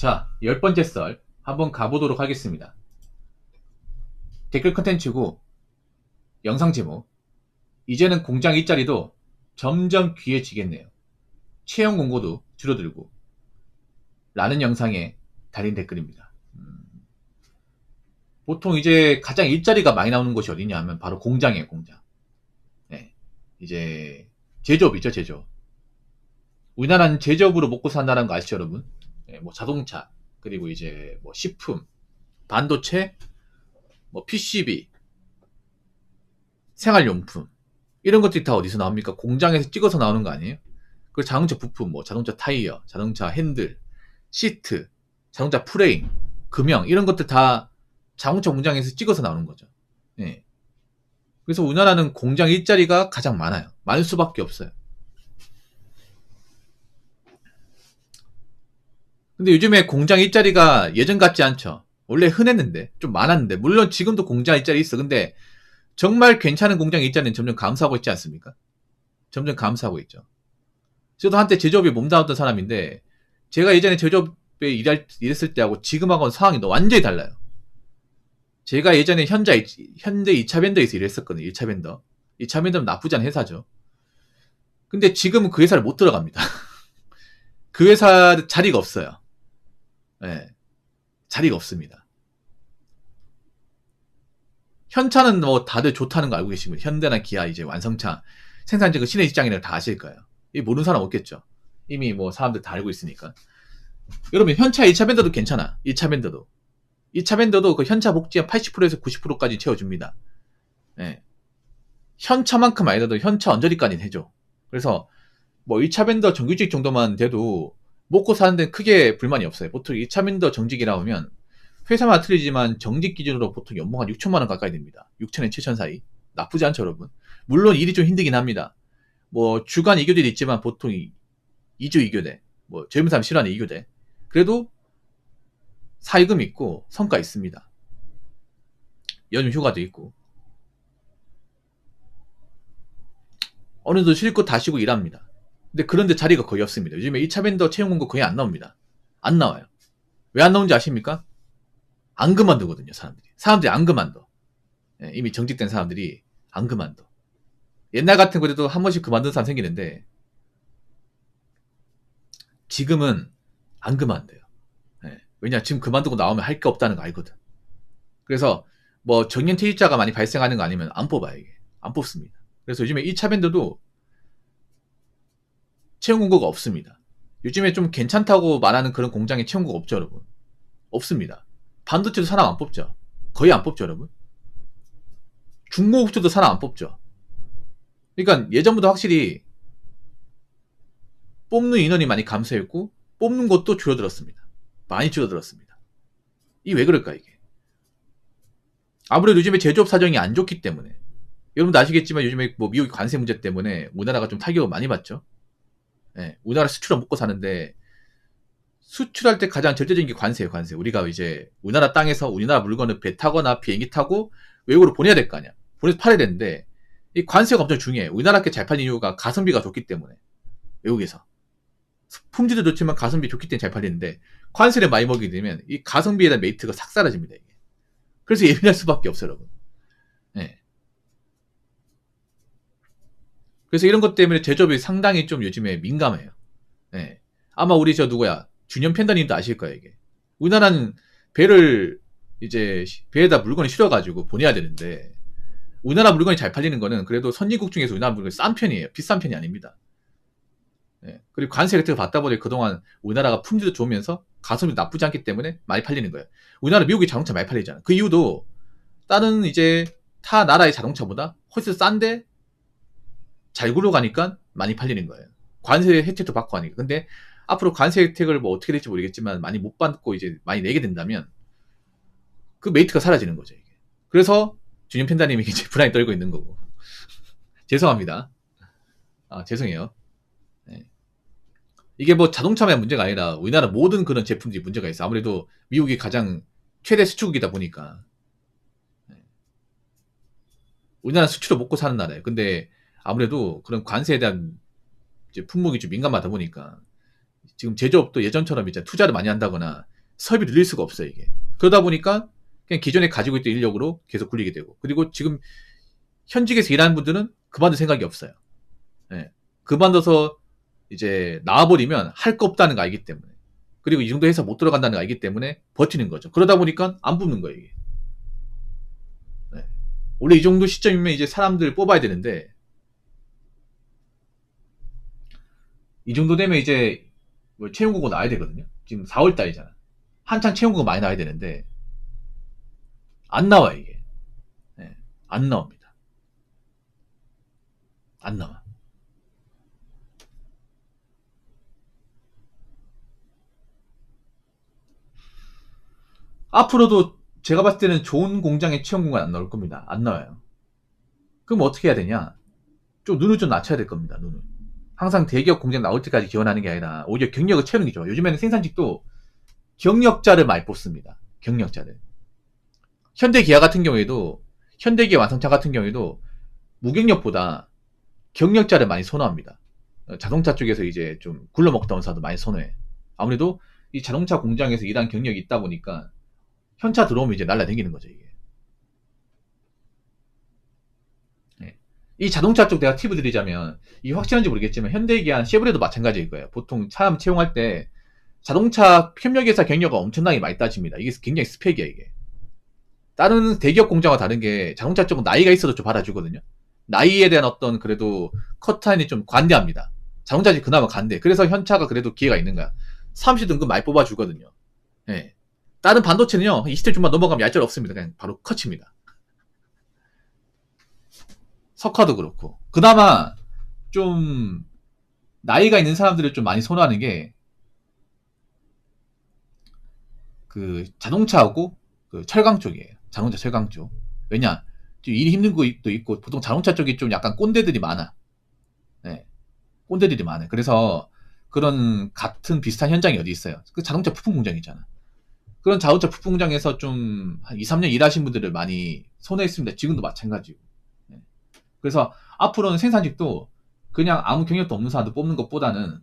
자, 10번째 썰 한번 가보도록 하겠습니다. 댓글 컨텐츠고 영상 제목, 이제는 공장 일자리도 점점 귀해지겠네요. 채용 공고도 줄어들고 라는 영상에 달린 댓글입니다. 보통 이제 가장 일자리가 많이 나오는 곳이 어디냐 하면 바로 공장이에요. 공장. 네, 이제 제조업이죠. 제조업. 우리나라는 제조업으로 먹고 산다는 거 아시죠, 여러분? 네, 뭐 자동차, 그리고 이제 뭐 식품, 반도체, 뭐 PCB, 생활용품, 이런 것들이 다 어디서 나옵니까? 공장에서 찍어서 나오는 거 아니에요? 그 자동차 부품, 뭐 자동차 타이어, 자동차 핸들, 시트, 자동차 프레임, 금형, 이런 것들 다 자동차 공장에서 찍어서 나오는 거죠. 예. 그래서 우리나라는 공장 일자리가 가장 많아요. 많을 수밖에 없어요. 근데 요즘에 공장 일자리가 예전 같지 않죠. 원래 흔했는데, 좀 많았는데, 물론 지금도 공장 일자리 있어. 근데 정말 괜찮은 공장 일자리는 점점 감소하고 있지 않습니까? 점점 감소하고 있죠. 저도 한때 제조업에 몸담았던 사람인데, 제가 예전에 제조업에 일했을 때하고 지금하고는 상황이 완전히 달라요. 제가 예전에 현대 2차 밴더에서 일했었거든요. 1차 밴더. 2차 밴더는 나쁘지 않은 회사죠. 근데 지금은 그 회사를 못 들어갑니다. 그 회사 자리가 없어요. 네, 자리가 없습니다. 현차는 뭐 다들 좋다는 거 알고 계시면 현대나 기아 이제 완성차 생산직은 신의 직장이라고 다 아실 거예요. 이 모르는 사람 없겠죠. 이미 뭐 사람들 다 알고 있으니까. 여러분 현차 1차 밴더도 괜찮아. 2차 밴더도. 2차 밴더도 그 현차 복지 한 80%에서 90%까지 채워줍니다. 네. 현차만큼 아니라도 현차 언저리까지는 해줘. 그래서 뭐 2차 밴더 정규직 정도만 돼도 먹고 사는 데는 크게 불만이 없어요. 보통 2차 밴더 정직이라 하면 회사마다 틀리지만 정직 기준으로 보통 연봉 한 6천만 원 가까이 됩니다. 6천에 7천 사이. 나쁘지 않죠, 여러분. 물론 일이 좀 힘들긴 합니다. 뭐 주간 2교대도 있지만 보통 2주 2교대. 뭐 젊은 사람 싫어하는 2교대. 그래도 사익금 있고 성과 있습니다. 연휴 휴가도 있고. 어느 정도 쉴 거 다 쉬고 일합니다. 근데 그런데 자리가 거의 없습니다. 요즘에 2차 밴더 채용 공고 거의 안 나옵니다. 안 나와요. 왜 안 나오는지 아십니까? 안 그만두거든요, 사람들이. 사람들이 안 그만둬. 예, 이미 정직된 사람들이 안 그만둬. 옛날 같은 거에도 한 번씩 그만둔 사람 생기는데, 지금은 안 그만둬요. 예, 왜냐, 지금 그만두고 나오면 할 게 없다는 거 알거든. 그래서, 뭐, 정년퇴직자가 많이 발생하는 거 아니면 안 뽑아요, 이게. 안 뽑습니다. 그래서 요즘에 2차 밴더도 채용 공고가 없습니다. 요즘에 좀 괜찮다고 말하는 그런 공장에 채용 공고 없죠, 여러분? 없습니다. 반도체도 사람 안 뽑죠. 거의 안 뽑죠, 여러분. 중고업체도 사람 안 뽑죠. 그러니까 예전보다 확실히 뽑는 인원이 많이 감소했고 뽑는 것도 줄어들었습니다. 많이 줄어들었습니다. 이게 왜 그럴까 이게? 아무래도 요즘에 제조업 사정이 안 좋기 때문에. 여러분도 아시겠지만 요즘에 뭐 미국의 관세 문제 때문에 우리나라가 좀 타격을 많이 받죠. 네, 우리나라 수출을 먹고 사는데 수출할 때 가장 절대적인 게 관세예요, 관세. 우리가 이제 우리나라 땅에서 우리나라 물건을 배 타거나 비행기 타고 외국으로 보내야 될 거 아니야. 보내서 팔아야 되는데 이 관세가 엄청 중요해요. 우리나라께 잘 팔리는 이유가 가성비가 좋기 때문에. 외국에서. 품질도 좋지만 가성비 좋기 때문에 잘 팔리는데 관세를 많이 먹게 되면 이 가성비에 대한 메리트가 싹 사라집니다. 이게. 그래서 예민할 수밖에 없어요, 여러분. 네. 그래서 이런 것 때문에 제조업이 상당히 좀 요즘에 민감해요. 네. 아마 우리 저 누구야 준현 팬더님도 아실 거예요, 이게. 우리나라는 배를 이제 배에다 물건을 실어가지고 보내야 되는데 우리나라 물건이 잘 팔리는 거는 그래도 선진국 중에서 우리나라 물건이 싼 편이에요. 비싼 편이 아닙니다. 네. 그리고 관세 혜택을 받다 보니 그동안 우리나라가 품질도 좋으면서 가성비도 나쁘지 않기 때문에 많이 팔리는 거예요. 우리나라 미국이 자동차 많이 팔리잖아. 그 이유도 다른 이제 타 나라의 자동차보다 훨씬 싼데 잘 굴러가니까 많이 팔리는 거예요. 관세 혜택도 받고 하니까. 근데 앞으로 관세 혜택을 뭐 어떻게 될지 모르겠지만 많이 못 받고 이제 많이 내게 된다면 그 메리트가 사라지는 거죠. 이게. 그래서 준현 팬다님이 이제 불안이 떨고 있는 거고. 죄송합니다. 아, 죄송해요. 네. 이게 뭐 자동차만 문제가 아니라 우리나라 모든 그런 제품들이 문제가 있어. 아무래도 미국이 가장 최대 수출국이다 보니까. 네. 우리나라 수출을 먹고 사는 나라예요. 근데 아무래도 그런 관세에 대한 이제 품목이 좀 민감하다 보니까 지금 제조업도 예전처럼 이제 투자를 많이 한다거나 사업이 늘릴 수가 없어요, 이게. 그러다 보니까 그냥 기존에 가지고 있던 인력으로 계속 굴리게 되고, 그리고 지금 현직에서 일하는 분들은 그만둘 생각이 없어요. 예. 그만둬서 이제 나와버리면 할 거 없다는 거 알기 때문에, 그리고 이 정도 회사 못 들어간다는 거 알기 때문에 버티는 거죠. 그러다 보니까 안 붙는 거예요, 이게. 네. 원래 이 정도 시점이면 이제 사람들 뽑아야 되는데, 이 정도 되면 이제 채용 공고 나와야 되거든요. 지금 4월 달이잖아. 한창 채용 공고 많이 나와야 되는데 안 나와요, 이게. 네. 안 나옵니다. 안 나와. 앞으로도 제가 봤을 때는 좋은 공장에 채용 공고가 안 나올 겁니다. 안 나와요. 그럼 어떻게 해야 되냐? 좀 눈을 좀 낮춰야 될 겁니다. 눈을. 항상 대기업 공장 나올 때까지 기원하는 게 아니라 오히려 경력을 채우는 게 좋아요. 요즘에는 생산직도 경력자를 많이 뽑습니다. 경력자를. 현대기아 같은 경우에도, 현대기아 완성차 같은 경우에도 무경력보다 경력자를 많이 선호합니다. 자동차 쪽에서 이제 좀 굴러먹던 회사도 많이 선호해. 아무래도 이 자동차 공장에서 일한 경력이 있다 보니까 현차 들어오면 이제 날라다니는 거죠, 이게. 네. 이 자동차 쪽 내가 팁을 드리자면, 이게 확실한지 모르겠지만 현대기아, 쉐보레도 마찬가지일 거예요. 보통 사람 채용할 때 자동차 협력회사 경력가 엄청나게 많이 따집니다. 이게 굉장히 스펙이야, 이게. 다른 대기업 공장과 다른 게 자동차 쪽은 나이가 있어도 좀 받아주거든요. 나이에 대한 어떤 그래도 컷타인이 좀 관대합니다. 자동차지 그나마 관대. 그래서 현차가 그래도 기회가 있는 거야. 30등급 많이 뽑아주거든요. 예. 다른 반도체는요, 20대 중반 넘어가면 얄짤 없습니다. 그냥 바로 컷입니다. 석화도 그렇고. 그나마 좀 나이가 있는 사람들을 좀 많이 선호하는 게 그 자동차하고 그 철강 쪽이에요. 자동차 철강 쪽. 왜냐? 일이 힘든 것도 있고, 보통 자동차 쪽이 좀 약간 꼰대들이 많아. 네. 꼰대들이 많아. 그래서 그런 같은 비슷한 현장이 어디 있어요? 그 자동차 부품 공장 있잖아. 그런 자동차 부품 공장에서 좀 한 2, 3년 일하신 분들을 많이 선호했습니다. 지금도 마찬가지고. 네. 그래서 앞으로는 생산직도 그냥 아무 경력도 없는 사람들 뽑는 것보다는,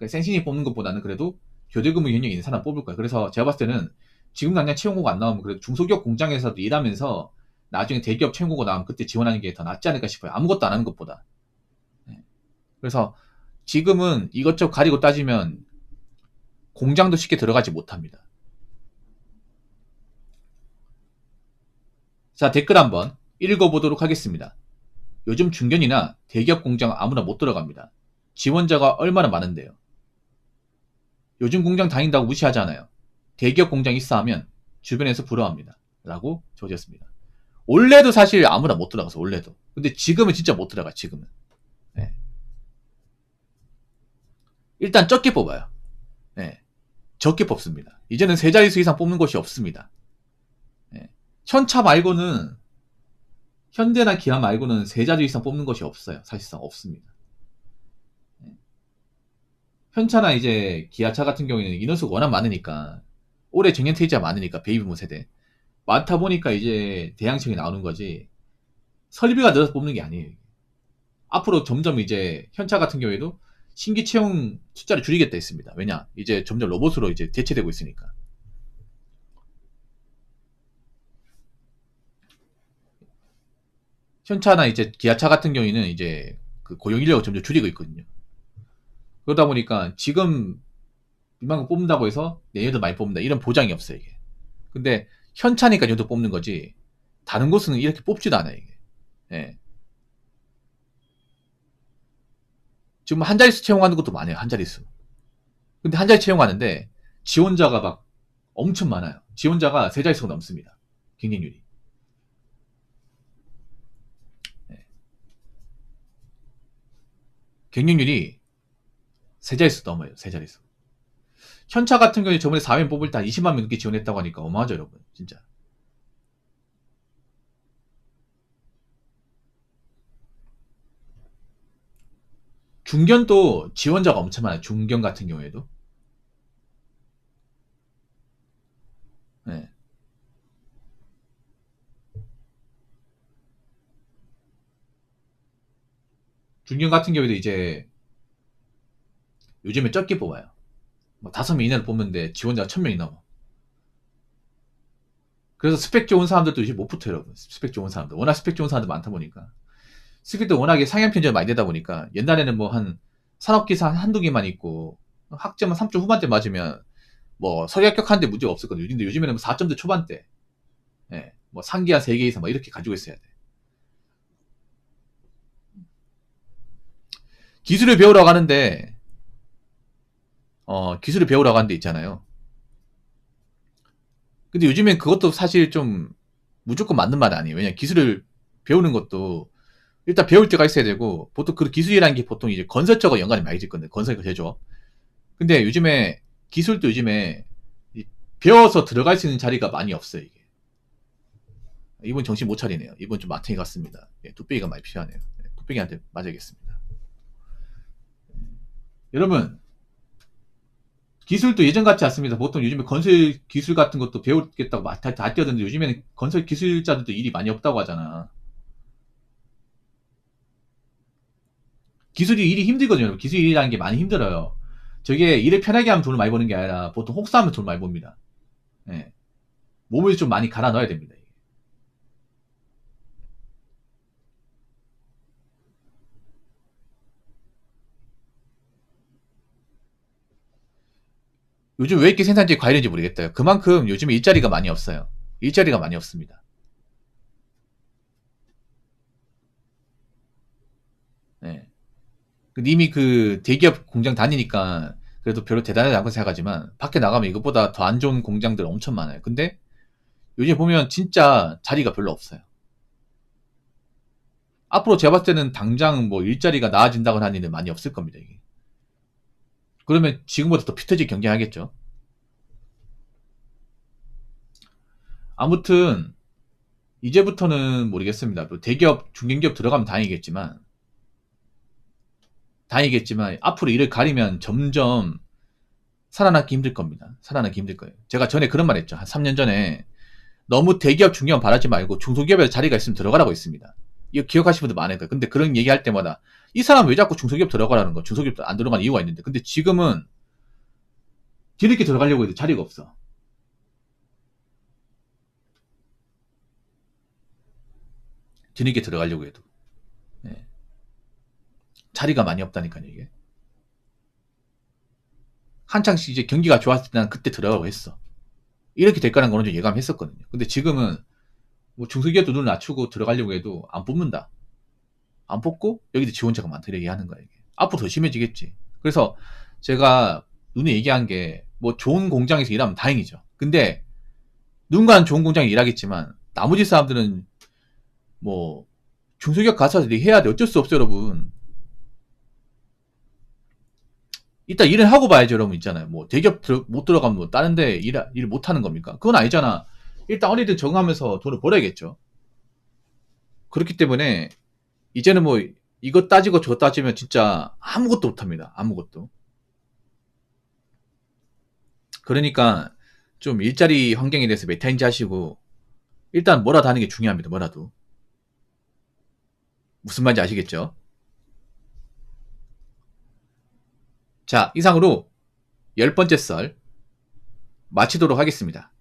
생신이 뽑는 것보다는 그래도 교대근무 경력이 있는 사람 뽑을 거예요. 그래서 제가 봤을 때는 지금 당장 채용고가 안 나오면 그래도 중소기업 공장에서도 일하면서 나중에 대기업 채용고가 나오면 그때 지원하는 게 더 낫지 않을까 싶어요. 아무것도 안 하는 것보다. 네. 그래서 지금은 이것저것 가리고 따지면 공장도 쉽게 들어가지 못합니다. 자, 댓글 한번 읽어보도록 하겠습니다. 요즘 중견이나 대기업 공장 아무나 못 들어갑니다. 지원자가 얼마나 많은데요. 요즘 공장 다닌다고 무시하잖아요. 대기업 공장 있어 하면 주변에서 부러워합니다. 라고 적으셨습니다. 원래도 사실 아무나 못 들어가서, 원래도. 근데 지금은 진짜 못 들어가, 지금은. 네. 일단 적게 뽑아요. 네. 적게 뽑습니다. 이제는 세 자릿수 이상 뽑는 곳이 없습니다. 네. 현차 말고는, 현대나 기아 말고는 세 자릿수 이상 뽑는 것이 없어요. 사실상 없습니다. 네. 현차나 이제 기아차 같은 경우에는 인원수가 워낙 많으니까, 올해 정년 퇴직자 많으니까, 베이비붐 세대. 많다 보니까 이제 대양청이 나오는 거지, 설비가 늘어서 뽑는 게 아니에요. 앞으로 점점 이제 현차 같은 경우에도 신규 채용 숫자를 줄이겠다 했습니다. 왜냐? 이제 점점 로봇으로 이제 대체되고 있으니까. 현차나 이제 기아차 같은 경우에는 이제 그 고용 인력을 점점 줄이고 있거든요. 그러다 보니까 지금 이만큼 뽑는다고 해서 내년도 많이 뽑는다, 이런 보장이 없어요, 이게. 근데 현차니까 이 정도 뽑는 거지, 다른 곳은 이렇게 뽑지도 않아요, 이게. 예. 지금 한 자릿수 채용하는 것도 많아요, 한 자릿수. 근데 한 자릿수 채용하는데 지원자가 막 엄청 많아요. 지원자가 세 자릿수가 넘습니다. 경쟁률이. 네. 경쟁률이 세 자릿수 넘어요, 세 자릿수. 현차 같은 경우에 저번에 4회 뽑을 때 20만 명 넘게 지원했다고 하니까 어마하죠, 여러분. 진짜. 중견도 지원자가 엄청 많아요. 중견 같은 경우에도. 네. 중견 같은 경우에도 이제 요즘에 적게 뽑아요. 뭐 5명 이내로 뽑는데 지원자가 1000명이 넘어. 그래서 스펙 좋은 사람들도 이제 못 붙어요, 여러분. 스펙 좋은 사람들. 워낙 스펙 좋은 사람들 많다 보니까. 스펙도 워낙에 상향 편제가 많이 되다 보니까 옛날에는 뭐 한 산업기사 한두 개만 있고 학점은 3점 후반대 맞으면 뭐 서류 합격하는데 문제가 없었거든요. 근데 요즘에는 4점대 초반대. 예. 뭐 상기 한 3개 이상 막 이렇게 가지고 있어야 돼. 기술을 배우러 가는데 기술을 배우러 가는 데 있잖아요. 근데 요즘엔 그것도 사실 좀 무조건 맞는 말 아니에요. 왜냐 기술을 배우는 것도 일단 배울 때가 있어야 되고 보통 그 기술이라는 게 보통 이제 건설적으로 연관이 많이 있거든요. 건설과 제조업. 근데 요즘에 기술도 요즘에 배워서 들어갈 수 있는 자리가 많이 없어요. 이게. 이분 정신 못 차리네요. 이분 좀 마탱이 같습니다. 예, 뚝배기가 많이 필요하네요. 예, 뚝배기한테 맞아야겠습니다. 여러분 기술도 예전 같지 않습니다. 보통 요즘에 건설 기술 같은 것도 배우겠다고 다 뛰어드는데 요즘에는 건설 기술자들도 일이 많이 없다고 하잖아. 기술이 일이 힘들거든요. 기술 일이라는 게 많이 힘들어요. 저게 일을 편하게 하면 돈을 많이 버는 게 아니라 보통 혹사하면 돈을 많이 법니다. 예. 몸을 좀 많이 갈아 넣어야 됩니다. 요즘 왜 이렇게 생산직이 과열인지 모르겠어요. 그만큼 요즘에 일자리가 많이 없어요. 일자리가 많이 없습니다. 예. 이미 그 대기업 공장 다니니까 그래도 별로 대단하지 않고 생각하지만 밖에 나가면 이것보다 더 안 좋은 공장들 엄청 많아요. 근데 요즘 보면 진짜 자리가 별로 없어요. 앞으로 제가 봤을 때는 당장 뭐 일자리가 나아진다고 하는 일은 많이 없을 겁니다. 이게. 그러면 지금보다 더 피터지게 경쟁하겠죠. 아무튼 이제부터는 모르겠습니다. 뭐 대기업, 중견기업 들어가면 다행이겠지만 앞으로 일을 가리면 점점 살아남기 힘들 겁니다. 살아남기 힘들 거예요. 제가 전에 그런 말 했죠. 한 3년 전에 너무 대기업, 중기업 바라지 말고 중소기업에 자리가 있으면 들어가라고 했습니다. 이거 기억하시는 분들 많을 거예요. 근데 그런 얘기 할 때마다 이 사람 왜 자꾸 중소기업 들어가라는 거? 중소기업 안 들어가는 이유가 있는데. 근데 지금은 뒤늦게 들어가려고 해도 자리가 없어. 뒤늦게 들어가려고 해도. 네. 자리가 많이 없다니까요, 이게. 한창 이제 경기가 좋았을 때 난 그때 들어가고 했어. 이렇게 될 거라는 거는 좀 예감했었거든요. 근데 지금은 뭐 중소기업도 눈을 낮추고 들어가려고 해도 안 뽑는다. 안 뽑고 여기도 지원자가 많다 이렇게 하는 거야 이게. 앞으로 더 심해지겠지. 그래서 제가 눈에 얘기한 게 뭐 좋은 공장에서 일하면 다행이죠. 근데 누군가는 좋은 공장에 일하겠지만 나머지 사람들은 뭐 중소기업 가서 해야 돼. 어쩔 수 없어요 여러분. 일단 일을 하고 봐야죠 여러분. 있잖아요. 뭐 대기업 못 들어가면 뭐 다른 데 일 못하는 겁니까? 그건 아니잖아. 일단 어디든 적응하면서 돈을 벌어야겠죠. 그렇기 때문에 이제는 뭐 이것 따지고 저것 따지면 진짜 아무것도 못합니다. 아무것도. 그러니까 좀 일자리 환경에 대해서 메타인지 하시고 일단 뭐라도 하는 게 중요합니다. 뭐라도. 무슨 말인지 아시겠죠? 자, 이상으로 10번째 썰 마치도록 하겠습니다.